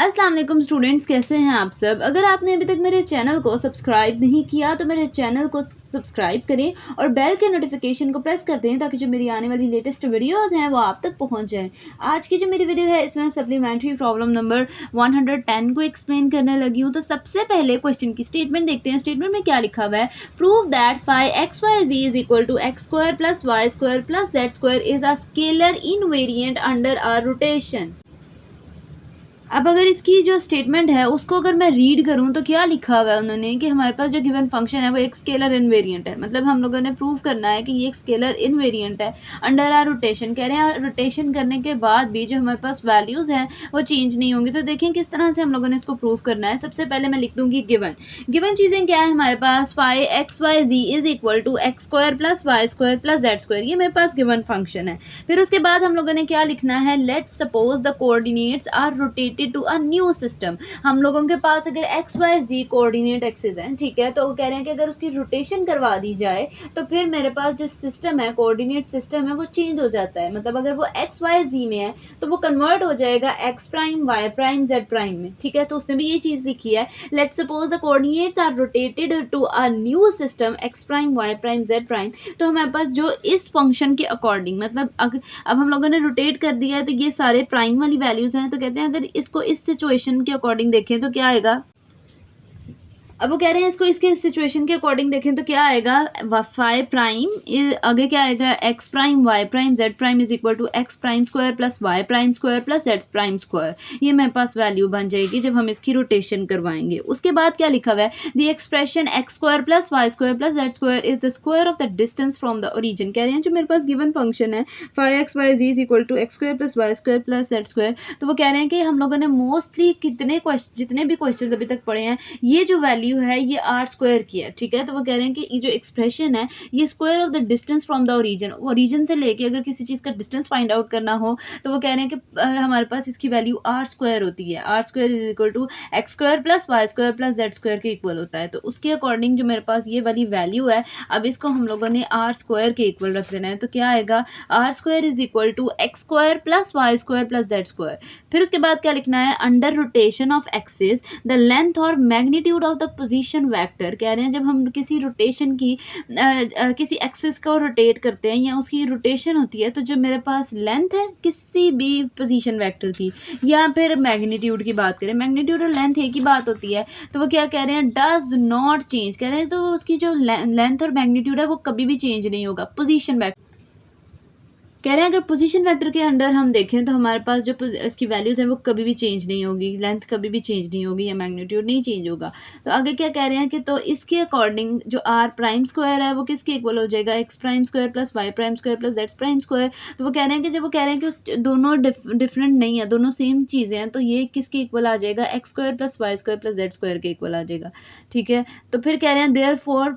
अस्सलाम वालेकुम स्टूडेंट्स, कैसे हैं आप सब। अगर आपने अभी तक मेरे चैनल को सब्सक्राइब नहीं किया तो मेरे चैनल को सब्सक्राइब करें और बेल के नोटिफिकेशन को प्रेस कर दें ताकि जो मेरी आने वाली लेटेस्ट वीडियोस हैं वो आप तक पहुंच जाएं। आज की जो मेरी वीडियो है इसमें सप्लीमेंट्री प्रॉब्लम नंबर 110 को एक्सप्लेन करने लगी हूँ। तो सबसे पहले क्वेश्चन की स्टेटमेंट देखते हैं। स्टेटमेंट में क्या लिखा हुआ है। Prove that 5xyz is equal to x square plus Y square plus Z square is a scalar invariant under R rotation. अब अगर इसकी जो स्टेटमेंट है उसको अगर मैं रीड करूँ तो क्या लिखा हुआ है उन्होंने कि हमारे पास जो गिवन फंक्शन है वो एक स्केलर इनवेरिएंट है। मतलब हम लोगों ने प्रूव करना है कि ये एक स्केलर इनवेरिएंट है अंडर आर रोटेशन। कह रहे हैं रोटेशन करने के बाद भी जो हमारे पास वैल्यूज़ हैं वो चेंज नहीं होंगी। तो देखें किस तरह से हम लोगों ने इसको प्रूव करना है। सबसे पहले मैं लिख दूँगी गिवन चीज़ें क्या है हमारे पास। 5xyz is equal to x square plus Y square plus Z square, ये मेरे पास गिवन फंक्शन है। फिर उसके बाद हम लोगों ने क्या लिखना है। Let's suppose the coordinates are rotated to a new system. हम लोगों के पास अगर x y z coordinate axis हैं, ठीक है, तो वो कह रहे हैं कि अगर उसकी रोटेशन करवा दी जाए तो फिर मेरे पास जो सिस्टम है, कोऑर्डिनेट सिस्टम है, वो चेंज हो जाता है। मतलब अगर वो एक्स वाई जी में है तो वो कन्वर्ट हो जाएगा x prime y prime z prime में, ठीक है। तो उसने भी ये चीज़ लिखी है। Let's suppose the coordinates are rotated to a new system x prime y prime z prime. तो हमारे पास जो इस फंक्शन के अकॉर्डिंग, मतलब अब हम लोगों ने रोटेट कर दिया है तो ये सारे प्राइम वाली वैल्यूज़ हैं। तो कहते हैं अगर इसको इस सिचुएशन के अकॉर्डिंग देखें तो क्या आएगा। अब वो कह रहे हैं इसको इसके सिचुएशन के अकॉर्डिंग देखें तो क्या आएगा। फाइव प्राइम आगे क्या आएगा। X prime y prime z prime is equal to x prime square plus y prime square plus z prime square. ये मेरे पास वैल्यू बन जाएगी जब हम इसकी रोटेशन करवाएंगे। उसके बाद क्या लिखा हुआ है। The expression x square plus Y square plus Z square is the square of the distance from the origin. कह रहे हैं जो मेरे पास गिवन फंक्शन है 5xyz is equal to x square plus Y square plus Z square. तो वो कह रहे हैं कि हम लोगों ने मोस्टली जितने भी क्वेश्चन अभी तक पढ़े हैं ये जो वैल्यू है ये आर स्क्वायर की है, ठीक है। तो वो कह रहे हैं कि ये जो एक्सप्रेशन है ये square of the distance from the origin से लेके अगर किसी चीज़ का डिस्टेंस फाइंड आउट करना हो तो वो कह रहे हैं कि हमारे पास इसकी वैल्यू आर स्क्वायर होती है। R square is equal to x square plus Y square plus Z square के इक्वल होता है। तो उसके अकॉर्डिंग जो मेरे पास ये वाली वैल्यू है अब इसको हम लोगों ने आर स्क्वायर के इक्वल रख देना है। तो क्या आएगा। R square is equal to x square plus Y square plus Z square. फिर उसके बाद क्या लिखना है। Under rotation of axis the length और magnitude of the position vector. कह रहे हैं जब हम किसी रोटेशन की किसी एक्सिस को रोटेट करते हैं या उसकी रोटेशन होती है तो जो मेरे पास लेंथ है किसी भी पोजीशन वेक्टर की या फिर मैग्नीट्यूड की बात करें, मैग्नीट्यूड और लेंथ एक ही बात होती है। तो वो क्या कह रहे हैं। Does not change. कह रहे हैं तो उसकी जो लेंथ और मैग्नीट्यूड है वो कभी भी चेंज नहीं होगा। पोजीशन वेक्टर कह रहे हैं अगर पोजीशन वेक्टर के अंडर हम देखें तो हमारे पास जो इसकी वैल्यूज़ हैं वो कभी भी चेंज नहीं होगी। लेंथ कभी भी चेंज नहीं होगी या मैग्नीट्यूड नहीं चेंज होगा। तो आगे क्या कह रहे हैं कि तो इसके अकॉर्डिंग जो आर प्राइम स्क्वायर है वो किसके इक्वल हो जाएगा। X prime square plus y prime square plus z prime square. तो वो कह रहे हैं कि जब वो कह रहे हैं कि दोनों डिफरेंट नहीं है, दोनों सेम चीज़ें हैं, तो ये किसके इक्वल आ जाएगा। X square plus Y square plus Z square के इक्वल आ जाएगा, ठीक है। तो फिर कह रहे हैं therefore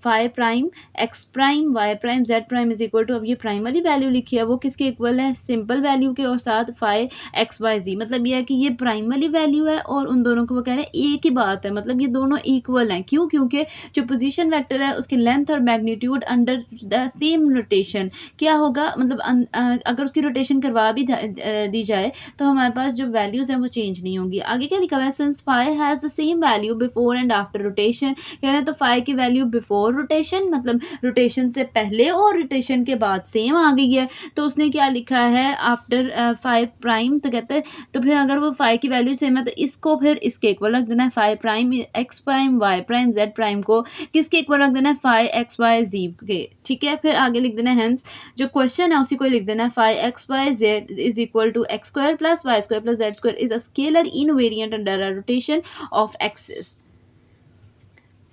five prime x prime y prime z prime is equal to, अब ये प्राइम वाली वैल्यू लिखी है वो किसके इक्वल है। सिंपल वैल्यू के और साथ 5xyz। मतलब ये है कि ये प्राइम वाली वैल्यू है और उन दोनों को वो कह रहे हैं एक ही बात है। मतलब ये दोनों इक्वल हैं। क्यों। क्योंकि जो पोजीशन वेक्टर है उसकी लेंथ और magnitude under the same rotation क्या होगा। मतलब अगर उसकी रोटेशन करवा भी दी जाए तो हमारे पास जो वैल्यूज हैं वो चेंज नहीं होंगी। आगे क्या लिखा हुआ है। Since phi has the same value before and after rotation. कह रहे हैं तो फाई की वैल्यू बिफोर रोटेशन मतलब रोटेशन से पहले और रोटेशन के बाद सेम आ गई है। तो उसने क्या लिखा है। After five prime. तो कहते हैं तो फिर अगर वो फाइव की वैल्यू सेम है तो इसको फिर इसके इक्वल रख देना है। Five prime x prime y prime z prime को किसके इक्वल रख देना है। 5xyz के, ठीक है। फिर आगे लिख देना है हेंस जो क्वेश्चन है उसी को लिख देना है। 5xyz is equal to x square plus Y square plus Z square is a scalar invariant under a rotation of axis.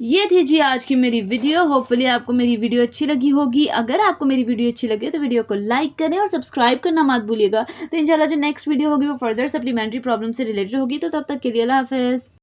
ये थी जी आज की मेरी वीडियो। होपफुली आपको मेरी वीडियो अच्छी लगी होगी। अगर आपको मेरी वीडियो अच्छी लगे तो वीडियो को लाइक करें और सब्सक्राइब करना मत भूलिएगा। तो इंशाल्लाह जो नेक्स्ट वीडियो होगी वो फर्दर सप्लीमेंट्री प्रॉब्लम से रिलेटेड होगी। तो तब तक के लिए अल्लाह हाफिज़।